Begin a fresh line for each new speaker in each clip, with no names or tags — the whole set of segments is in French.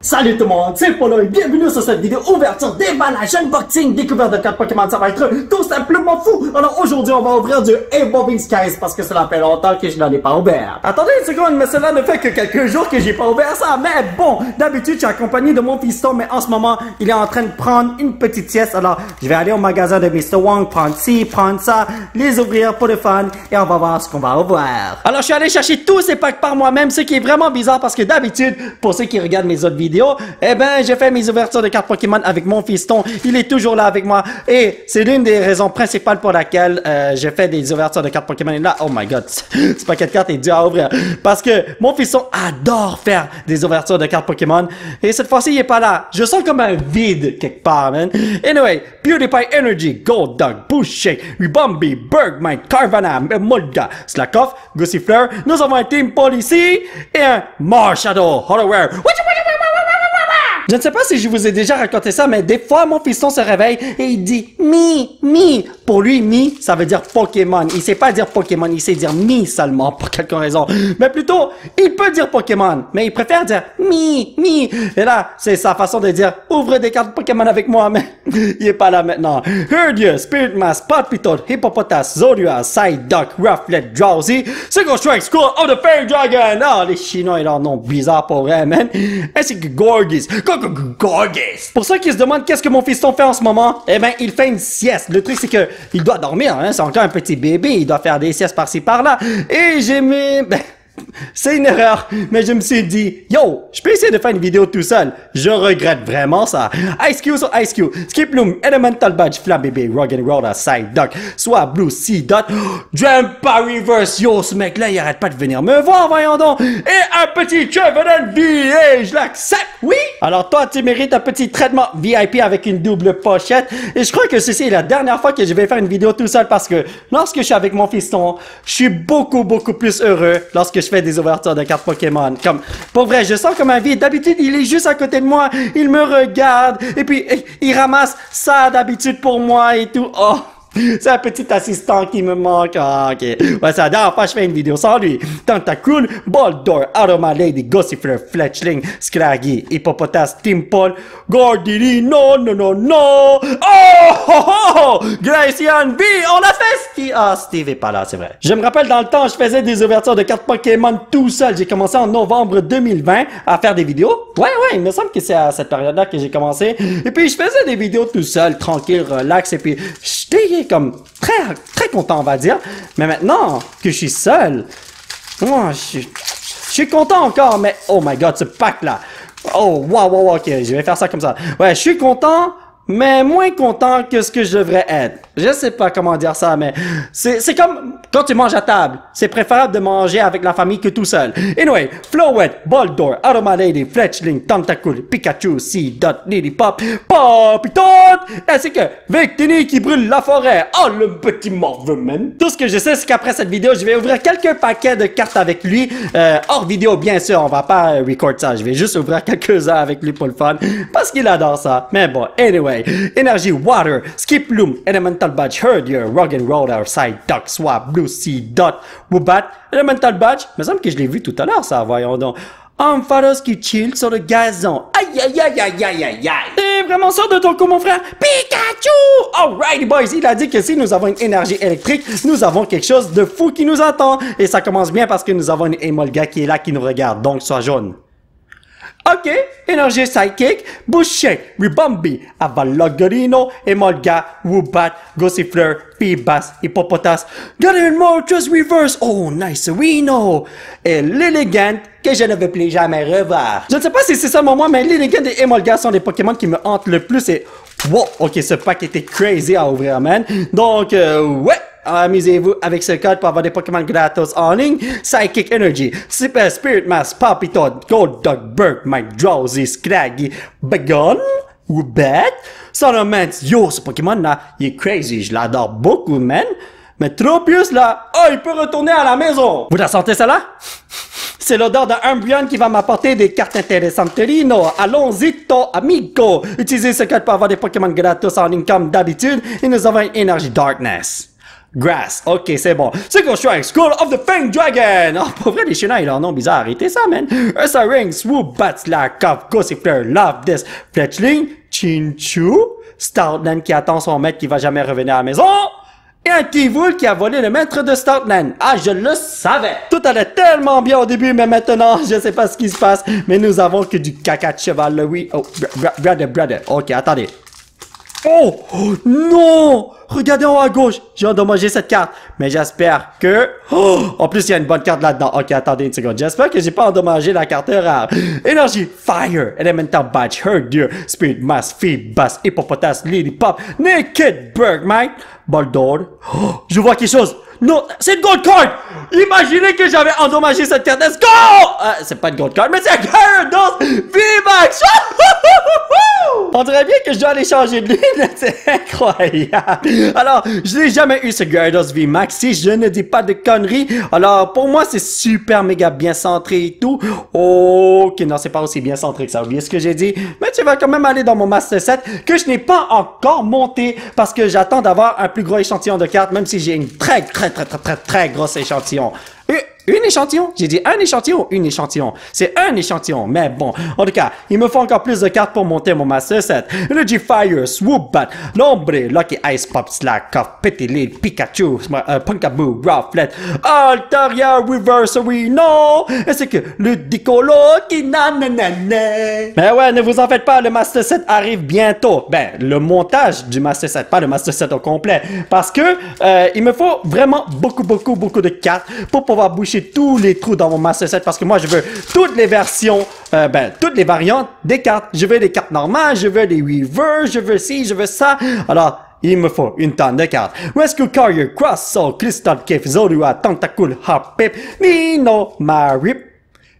Salut tout le monde, c'est Polo et bienvenue sur cette vidéo ouverture déballage unboxing découverte de 4 Pokémon. Ça va être tout simplement fou. Alors aujourd'hui on va ouvrir du Evolving Skies parce que cela fait longtemps que je n'en ai pas ouvert. Attendez une seconde, mais cela ne fait que quelques jours que j'ai pas ouvert ça. Mais bon, d'habitude je suis accompagné de mon fiston, mais en ce moment il est en train de prendre une petite sieste. Alors je vais aller au magasin de Mr. Wong, prendre ci, prendre ça, les ouvrir pour le fun et on va voir ce qu'on va ouvrir. Alors je suis allé chercher tous ces packs par moi-même, ce qui est vraiment bizarre parce que d'habitude, pour ceux qui regardent mes autres vidéos, eh ben, j'ai fait mes ouvertures de cartes Pokémon avec mon fiston. Il est toujours là avec moi. Et c'est l'une des raisons principales pour laquelle j'ai fait des ouvertures de cartes Pokémon. Et là, oh my god, ce paquet de cartes est dur à ouvrir. Parce que mon fiston adore faire des ouvertures de cartes Pokémon. Et cette fois-ci, il est pas là. Je sens comme un vide quelque part, man. Anyway, PewDiePie Energy, Golduck, Bushshake, Ribombee, Bergmite, Carvanha, Molga, Slakoth, Gossifleur. Nous avons un Team Policy et un Marshadow Hollower. Je ne sais pas si je vous ai déjà raconté ça, mais des fois, mon fiston se réveille et il dit « Mi ». Pour lui, Mi, ça veut dire Pokémon. Il sait pas dire Pokémon, il sait dire Mi seulement, pour quelque raison. Mais plutôt, il peut dire Pokémon, mais il préfère dire Mi. Et là, c'est sa façon de dire « Ouvre des cartes Pokémon avec moi », mais il est pas là maintenant. Herdier, Spirit Mask, Palpitoad, Hippopotas, Zorua, Psyduck, Rufflet, Drowsy, Single Strike, School of the Fairy Dragon. Ah, les Chinois et leurs noms bizarres pour vrai, man. Ainsi que Gorgis. Gorgis. Pour ceux qui se demandent qu'est-ce que mon fiston fait en ce moment, eh ben, il fait une sieste. Le truc, c'est que il doit dormir, hein. C'est encore un petit bébé. Il doit faire des siestes par-ci par-là. Et j'ai mis... c'est une erreur, mais je me suis dit, yo, je peux essayer de faire une vidéo tout seul. Je regrette vraiment ça. Ice Cube sur Ice Cube, Skiploom, Elemental Badge, Flabébé, Roggenrola, Psyduck, soit Blue Sea Dot, Drampa Reverse. Yo, ce mec-là, il arrête pas de venir me voir, voyons donc. Et un petit Trevenant V, et je l'accepte, oui. Alors toi, tu mérites un petit traitement VIP avec une double pochette. Et je crois que ceci est la dernière fois que je vais faire une vidéo tout seul parce que lorsque je suis avec mon fiston, je suis beaucoup plus heureux lorsque je fais des ouvertures de cartes Pokémon. Comme, pour vrai, je sens comme un vide. D'habitude, il est juste à côté de moi. Il me regarde. Et puis, il ramasse ça d'habitude pour moi et tout. Oh! C'est un petit assistant qui me manque. Ah, ok. Ouais, c'est la dernière fois que je fais une vidéo sans lui. Tentacool, Boldor, Aroma Lady, Gossifleur, Fletchling, Scraggy, Hippopotas, Timpole, Gordili, non. Oh! Glacian V, on a fait Steve. Ah, Steve est pas là, c'est vrai. Je me rappelle dans le temps, je faisais des ouvertures de cartes Pokémon tout seul. J'ai commencé en novembre 2020 à faire des vidéos. Ouais, il me semble que c'est à cette période-là que j'ai commencé. Et puis, je faisais des vidéos tout seul, tranquille, relax. Et puis, j'étais comme très content, on va dire. Mais maintenant que je suis seul, moi, je suis content encore, mais oh my god, ce pack-là. Oh, wow, ok, je vais faire ça comme ça. Ouais, je suis content, mais moins content que ce que je devrais être. Je sais pas comment dire ça, mais c'est comme quand tu manges à table. C'est préférable de manger avec la famille que tout seul. Anyway, Flowette, Boldor, Aroma Lady, Fletchling, Tentacool, Pikachu, Seedot, Lilipop, Palpitoad, ainsi que Victini qui brûle la forêt. Oh, le petit Morveman. Tout ce que je sais, c'est qu'après cette vidéo, je vais ouvrir quelques paquets de cartes avec lui. Hors vidéo, bien sûr, on va pas record ça. Je vais juste ouvrir quelques-uns avec lui pour le fun, parce qu'il adore ça. Mais bon, anyway. Energy Water, Skiploom, Elemental Badge, Herdier, Roggenrola, Psyduck, Swab, Blue Sea Dot, Woobat, Elemental Badge. Il me semble que je l'ai vu tout à l'heure, ça, voyons donc. Ampharos qui chill sur le gazon. Aïe. T'es vraiment sûr de ton coup, mon frère? Pikachu! Alrighty, boys, il a dit que si nous avons une énergie électrique, nous avons quelque chose de fou qui nous attend. Et ça commence bien parce que nous avons une Emolga qui est là, qui nous regarde, donc sois jaune. Ok, énergie psychique, Bushshake, Ribombee, Avalogorino, Emolga, Woobat, Gossifleur, Feebas, Hippopotas, Garden Moltres Reverse, oh nice, Reno, et l'Elegant que je ne veux plus jamais revoir. Je ne sais pas si c'est ça mon moi, mais l'Elegant et Emolga sont des Pokémon qui me hantent le plus et wow, ok, ce pack était crazy à ouvrir, man. Donc, ouais. Amusez-vous avec ce code pour avoir des Pokémon gratos en ligne. Psychic Energy, Spirit Mask, Palpitoad, Golduck, Bergmite, Drowsy, Scraggy, Bagon, Woobat, Salamence. Yo, ce Pokémon-là, il est crazy. Je l'adore beaucoup, man. Mais Tropius, là, oh, il peut retourner à la maison. Vous la sentez, ça là? C'est l'odeur d'un Umbreon qui va m'apporter des cartes intéressantes. Allons-y, amigo. Utilisez ce code pour avoir des Pokémon gratos en ligne comme d'habitude. Et nous avons une Energy Darkness. Grass. Ok, c'est bon. Second strike. School of the Fang Dragon. Oh, pour vrai, les Chinois, ils ont nom bizarre. Arrêtez ça, man. Ursa Ring. Swoop. Batslack. Cup. Gossifleur. Love this. Fletchling. Chinchu. Stoutland qui attend son maître qui va jamais revenir à la maison. Et un T-Voul qui a volé le maître de Stoutland. Ah, je le savais. Tout allait tellement bien au début, mais maintenant, je sais pas ce qui se passe. Mais nous avons que du caca de cheval, là, oui. Oh, brother. Ok, attendez. Oh, non! Regardez en haut à gauche. J'ai endommagé cette carte. Mais j'espère que... Oh, en plus, il y a une bonne carte là-dedans. Ok, attendez une seconde. J'espère que j'ai pas endommagé la carte rare. Énergie, Fire, Elemental Badge, Herdier, Spirit Mass, Feed, Bass, Hippopotas, Lily Pop, Naked Bergmite, Boldor. Oh, je vois quelque chose. Non, c'est une gold card! Imaginez que j'avais endommagé cette carte. Let's go! C'est pas une gold card, mais c'est un Gyarados VMAX! On dirait bien que je dois aller changer de ligne. C'est incroyable. Alors, je n'ai jamais eu ce Gyarados VMAX si je ne dis pas de conneries. Alors, pour moi, c'est super méga bien centré et tout. Ok, non, c'est pas aussi bien centré que ça. Oubliez ce que j'ai dit. Mais tu vas quand même aller dans mon Master Set que je n'ai pas encore monté parce que j'attends d'avoir un plus gros échantillon de cartes, même si j'ai une très grosse échantillon. Une échantillon? J'ai dit un échantillon ou une échantillon? C'est un échantillon, mais bon. En tout cas, il me faut encore plus de cartes pour monter mon Master Set. Energy Fire, Swoop Bat, Lombre, Lucky Ice Pop, Slack, Cuff, Petit Lead, Pikachu, Punkaboo, Rowflet, Altaria, Reverse, non! Ainsi que le Dicolo qui nananana. Mais ouais, ne vous en faites pas, le Master Set arrive bientôt. Ben, le montage du Master Set, pas le Master Set au complet. Parce que, il me faut vraiment beaucoup de cartes pour pouvoir boucher tous les trous dans mon Master Set parce que moi je veux toutes les versions, toutes les variantes des cartes. Je veux les cartes normales, je veux les Weavers, je veux ci, je veux ça. Alors, il me faut une tonne de cartes. Rescue Carrier, Cross Soul, Crystal Cave, Zorua, Tentacool, Hop Pip, Nino, Marip.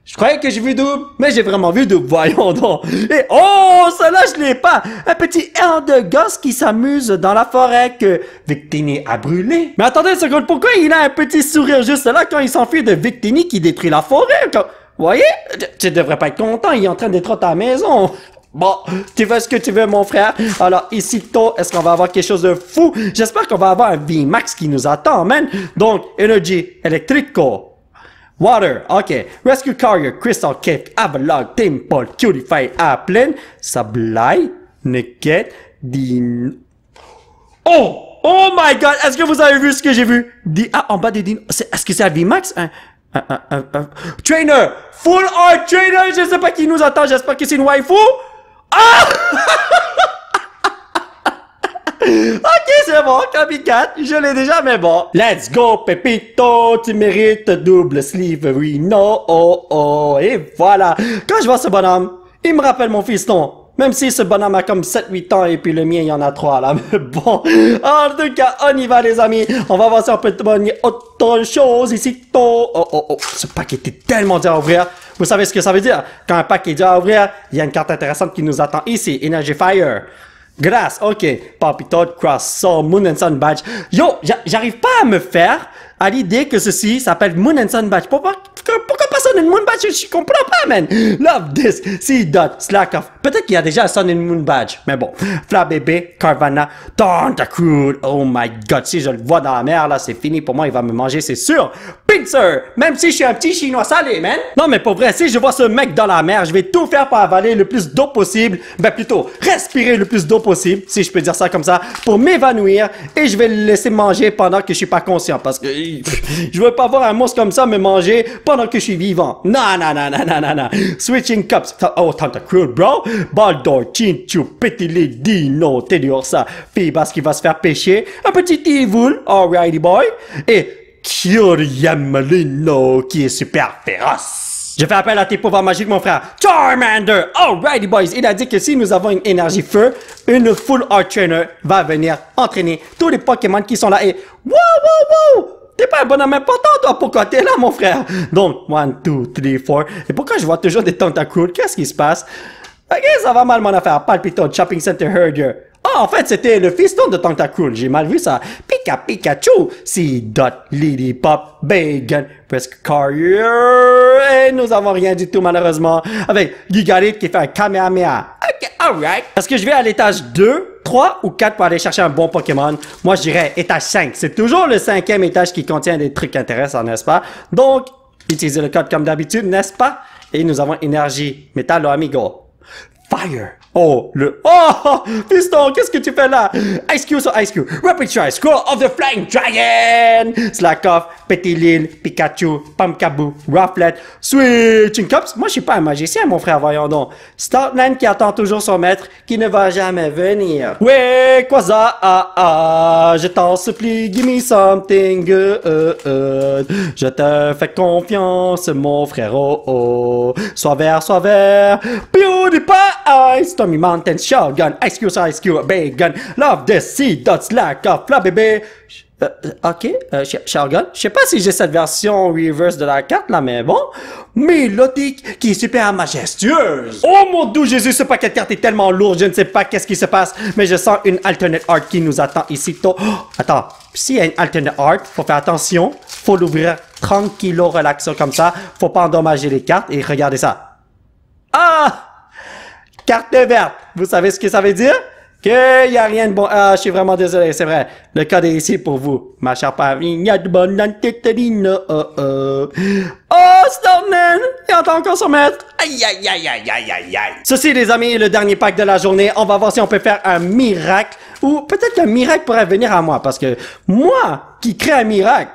Je croyais que j'ai vu double, mais j'ai vraiment vu double, voyons donc. Et oh, celle-là, je l'ai pas. Un petit air de gosse qui s'amuse dans la forêt que Victini a brûlé. Mais attendez une seconde, pourquoi il a un petit sourire juste là quand il s'enfuit de Victini qui détruit la forêt? Vous voyez? Tu devrais pas être content, il est en train d'être à ta maison. Bon, tu veux ce que tu veux, mon frère. Alors, ici, est-ce qu'on va avoir quelque chose de fou? J'espère qu'on va avoir un VMAX qui nous attend, man. Donc, Energy Electrico. Water, ok. Rescue Carrier, Crystal Cave, Avalog, Temple, Cutify, Applin, Sableye, Naked, Din... Oh! Oh my god! Est-ce que vous avez vu ce que j'ai vu? En bas des dinos. Est-ce que c'est un VMAX? Trainer! Full Art Trainer! Je sais pas qui nous attend, j'espère que c'est une waifu! Ah! Ok, c'est bon, copycat, je l'ai déjà, mais bon. Let's go, Pepito, tu mérites double sleeve, oui, non, oh, et voilà. Quand je vois ce bonhomme, il me rappelle mon fiston. Même si ce bonhomme a comme 7-8 ans et puis le mien, il y en a 3 là. Mais bon, en tout cas, on y va les amis. On va voir si on peut gagner autre chose ici. Oh, ce pack était tellement dur à ouvrir. Vous savez ce que ça veut dire? Quand un pack est dur à ouvrir, il y a une carte intéressante qui nous attend ici. Energy Fire. Grâce, ok. Poppy Toad, Cross Soul, Moon and Sun Badge. Yo, j'arrive pas à me faire à l'idée que ceci s'appelle Moon and Sun Badge. Pourquoi personne n'a une Moon Badge? Je comprends pas, man. Love this. C-Dot, Slack Off. Peut-être qu'il y a déjà un Sun and Moon Badge. Mais bon. Flabébé, Carvanha, Tentacruel. Oh my god. Si je le vois dans la mer, là, c'est fini pour moi. Il va me manger, c'est sûr. Pincer. Même si je suis un petit chinois salé, man. Non, mais pour vrai, si je vois ce mec dans la mer, je vais tout faire pour avaler le plus d'eau possible. Ben, plutôt, respirer le plus d'eau possible, si je peux dire ça comme ça, pour m'évanouir. Et je vais le laisser manger pendant que je suis pas conscient. Parce que je veux pas voir un monstre comme ça me manger pendant que je suis vivant. Non. Switching Cups. Oh, Tentacruel, bro. Baldor, Chinchu, Petit Dino, Teddiursa, Phoebas qui va se faire pêcher. Un petit T-Voul, alrighty boy. Et Kyuriamalino qui est super féroce. Je fais appel à tes pouvoirs magiques, mon frère. Charmander! Alrighty, boys! Il a dit que si nous avons une énergie feu, une Full Art Trainer va venir entraîner tous les Pokémon qui sont là et... Wow! T'es pas un bonhomme important, toi, pourquoi t'es là, mon frère? Donc, 1, 2, 3, 4. Et pourquoi je vois toujours des Tentacruel? Qu'est-ce qui se passe? Ok, ça va mal, mon affaire. Palpito, Shopping Center Herdier. Ah, en fait, c'était le fiston de Tentacruel. J'ai mal vu ça. Pikachu, C-Dot, Lily Pop, Bacon, Presque Carrier. Et nous avons rien du tout, malheureusement. Avec Gigalith qui fait un Kamehameha. Ok, alright. Est-ce que je vais à l'étage 2? 3 ou 4 pour aller chercher un bon Pokémon. Moi, je dirais étage 5. C'est toujours le 5e étage qui contient des trucs intéressants, n'est-ce pas? Donc, utilisez le code comme d'habitude, n'est-ce pas? Et nous avons énergie. Métal, amigo. Fire. Oh, Oh, Piston, qu'est-ce que tu fais là? Ice Cube sur Ice Cube. Rapid Try, Scroll of the Flying Dragon. Slack Off, Petilil, Pikachu, Pumpkaboo, Rufflet, Switching Cups. Moi, je suis pas un magicien, mon frère, voyons donc. Startland qui attend toujours son maître, qui ne va jamais venir. Ouais, quoi ça? Je t'en supplie, give me something good. Je te fais confiance, mon frère. Oh. Sois vert, PewDiePie, Stormy Mountain, Shogun, Ice Cube, Bacon, Love the Sea, Dots, Lack of, la bébé. Ok, Shogun. Je sais pas si j'ai cette version reverse de la carte là, mais bon. Mélodique, qui est super majestueuse. Oh mon Dieu, Jésus, ce paquet de cartes est tellement lourd, je ne sais pas qu'est-ce qui se passe, mais je sens une alternate art qui nous attend ici. Attends, s'il y a une alternate art, faut faire attention, faut l'ouvrir tranquillo, relaxo comme ça, faut pas endommager les cartes et regardez ça. Ah! Carte verte. Vous savez ce que ça veut dire? Qu'il n'y a rien de bon. Ah, je suis vraiment désolé, c'est vrai. Le code est ici pour vous, ma chère Pavine. Oh, Startman! Il entend encore son maître. Aïe. Ceci, les amis, est le dernier pack de la journée. On va voir si on peut faire un miracle. Ou peut-être qu'un miracle pourrait venir à moi. Parce que moi, qui crée un miracle...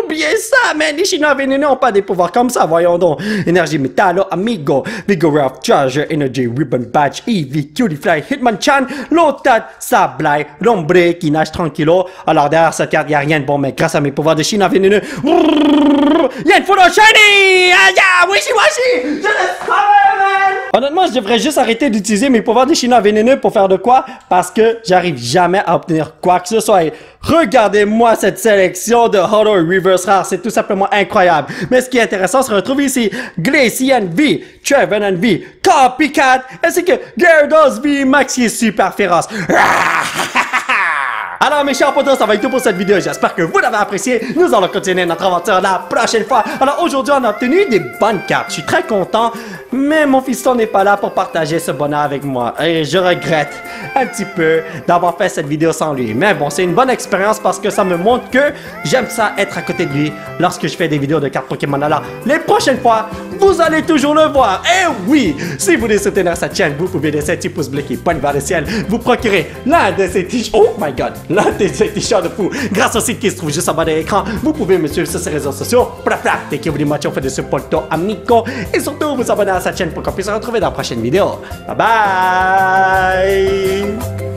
Oubliez ça, man! Les Chinois vénéneux n'ont pas des pouvoirs comme ça, voyons donc. Énergie Metallo, Amigo, Vigoroth, Charger, Energy, Ribbon Badge, Eevee, Cutie-Fly, Hitmonchan, Lotad, Sableye, Lombre qui nage tranquillo. Alors derrière cette carte, il n'y a rien de bon, mais grâce à mes pouvoirs de Chinois vénéneux, il y a une photo shiny! Ah, Wishy-Washy! Je laisse travailler, man! Honnêtement, je devrais juste arrêter d'utiliser mes pouvoirs de Chinois vénéneux pour faire de quoi? Parce que j'arrive jamais à obtenir quoi que ce soit. Et regardez-moi cette sélection de Holo Reverse Rare, c'est tout simplement incroyable. Mais ce qui est intéressant se retrouve ici Glacian V, Trevenant V, Copycat, ainsi que Gyarados V Max qui est super féroce. Alors mes chers potos, ça va être tout pour cette vidéo. J'espère que vous l'avez apprécié. Nous allons continuer notre aventure la prochaine fois. Alors aujourd'hui, on a obtenu des bonnes cartes. Je suis très content, mais mon fiston n'est pas là pour partager ce bonheur avec moi. Et je regrette un petit peu d'avoir fait cette vidéo sans lui. Mais bon, c'est une bonne expérience parce que ça me montre que j'aime ça être à côté de lui lorsque je fais des vidéos de cartes Pokémon. Alors, les prochaines fois, vous allez toujours le voir. Et oui, si vous voulez soutenir cette chaîne, vous pouvez laisser un petit pouce bleu qui pointe vers le ciel. Vous procurez l'un de ces t-shirts. Oh my god, l'un de ces t-shirts de fou. Grâce au site qui se trouve juste en bas de l'écran, vous pouvez me suivre sur ces réseaux sociaux. Dès que vous voulez moitié, on fait de ce polto amico. Et surtout, vous abonner à cette chaîne pour qu'on puisse se retrouver dans la prochaine vidéo. Bye bye!